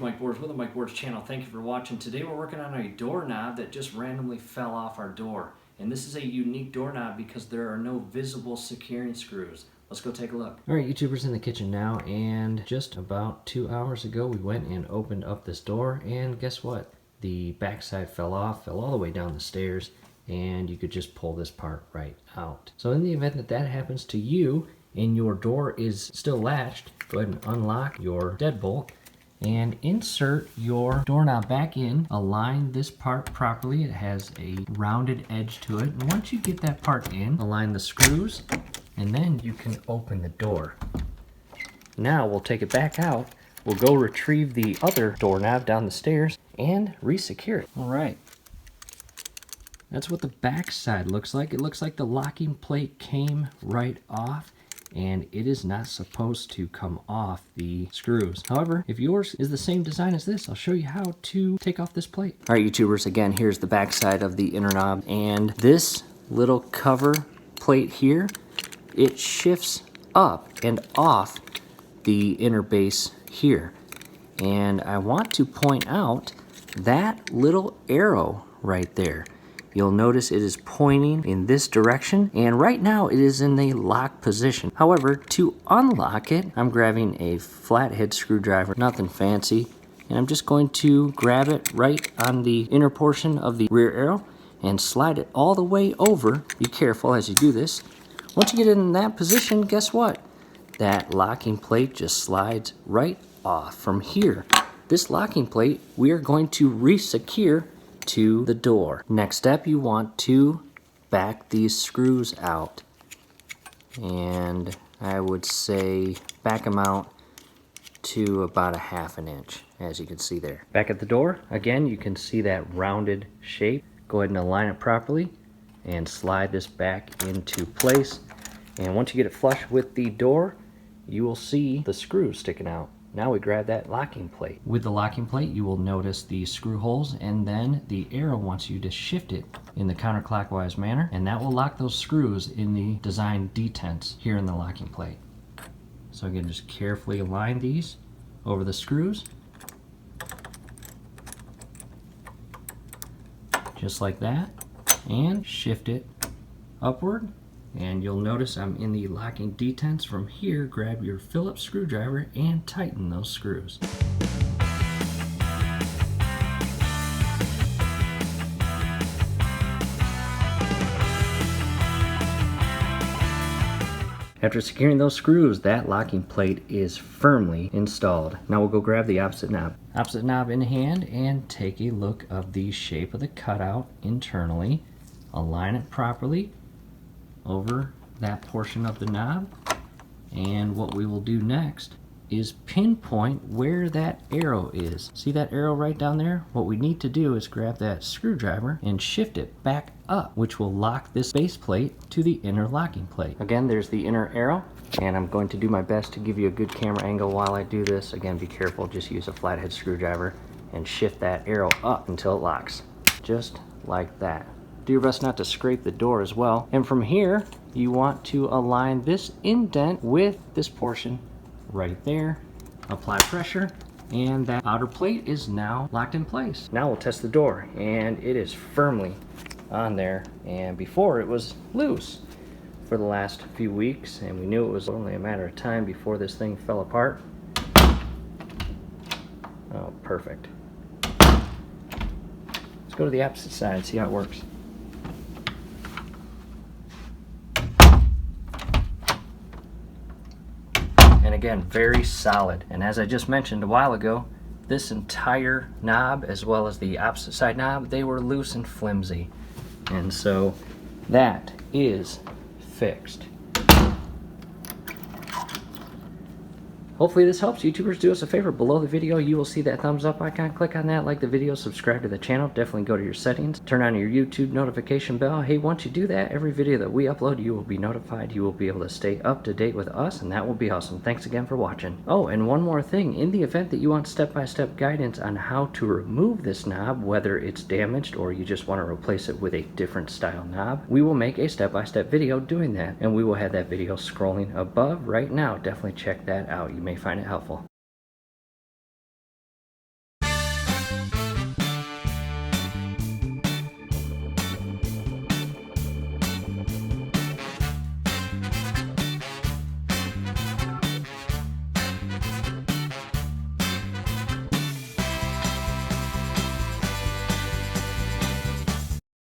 Mike Boards with the Mike Boards channel. Thank you for watching. Today we're working on a doorknob that just randomly fell off our door. And this is a unique doorknob because there are no visible securing screws. Let's go take a look. All right, YouTubers, in the kitchen now, and just about 2 hours ago we went and opened up this door, and guess what? The backside fell off, fell all the way down the stairs, and you could just pull this part right out. So in the event that that happens to you and your door is still latched, go ahead and unlock your deadbolt and insert your doorknob back in. Align this part properly. It has a rounded edge to it. And once you get that part in, align the screws, and then you can open the door. Now we'll take it back out. We'll go retrieve the other doorknob down the stairs and re-secure it. All right. That's what the back side looks like. It looks like the locking plate came right off, and it is not supposed to come off the screws. However, if yours is the same design as this, I'll show you how to take off this plate. All right, YouTubers, again, here's the back side of the inner knob, and this little cover plate here, it shifts up and off the inner base here. And I want to point out that little arrow right there. You'll notice it is pointing in this direction, and right now it is in the lock position. However, to unlock it, I'm grabbing a flathead screwdriver, nothing fancy, and I'm just going to grab it right on the inner portion of the rear arrow and slide it all the way over. Be careful as you do this. Once you get in that position, guess what? That locking plate just slides right off. From here, this locking plate, we are going to re-secure to the door. Next step, you want to back these screws out, and I would say back them out to about a ½ inch, as you can see there. Back at the door, again, you can see that rounded shape. Go ahead and align it properly and slide this back into place, and once you get it flush with the door, you will see the screws sticking out. Now we grab that locking plate. With the locking plate, you will notice the screw holes, and then the arrow wants you to shift it in the counterclockwise manner, and that will lock those screws in the design detents here in the locking plate. So again, just carefully align these over the screws, just like that, and shift it upward. And you'll notice I'm in the locking detents. From here, grab your Phillips screwdriver and tighten those screws. After securing those screws, that locking plate is firmly installed. Now we'll go grab the opposite knob. Opposite knob in hand and take a look of the shape of the cutout internally. Align it properly over that portion of the knob, and what we will do next is pinpoint where that arrow is. See that arrow right down there? What we need to do is grab that screwdriver and shift it back up, which will lock this base plate to the inner locking plate. Again, there's the inner arrow, and I'm going to do my best to give you a good camera angle while I do this. Again, be careful, just use a flathead screwdriver and shift that arrow up until it locks, just like that. Do your best not to scrape the door as well. And from here, you want to align this indent with this portion right there. Apply pressure, and that outer plate is now locked in place. Now we'll test the door, and it is firmly on there, and before it was loose for the last few weeks, and we knew it was only a matter of time before this thing fell apart. Oh, perfect. Let's go to the opposite side and see how it works. And again, very solid. And as I just mentioned a while ago, this entire knob, as well as the opposite side knob, they were loose and flimsy. And so that is fixed. Hopefully this helps. YouTubers, do us a favor. Below the video, you will see that thumbs up icon. Click on that, like the video, subscribe to the channel. Definitely go to your settings. Turn on your YouTube notification bell. Hey, once you do that, every video that we upload, you will be notified. You will be able to stay up to date with us, and that will be awesome. Thanks again for watching. Oh, and one more thing. In the event that you want step-by-step guidance on how to remove this knob, whether it's damaged or you just want to replace it with a different style knob, we will make a step-by-step video doing that, and we will have that video scrolling above right now. Definitely check that out. You may find it helpful.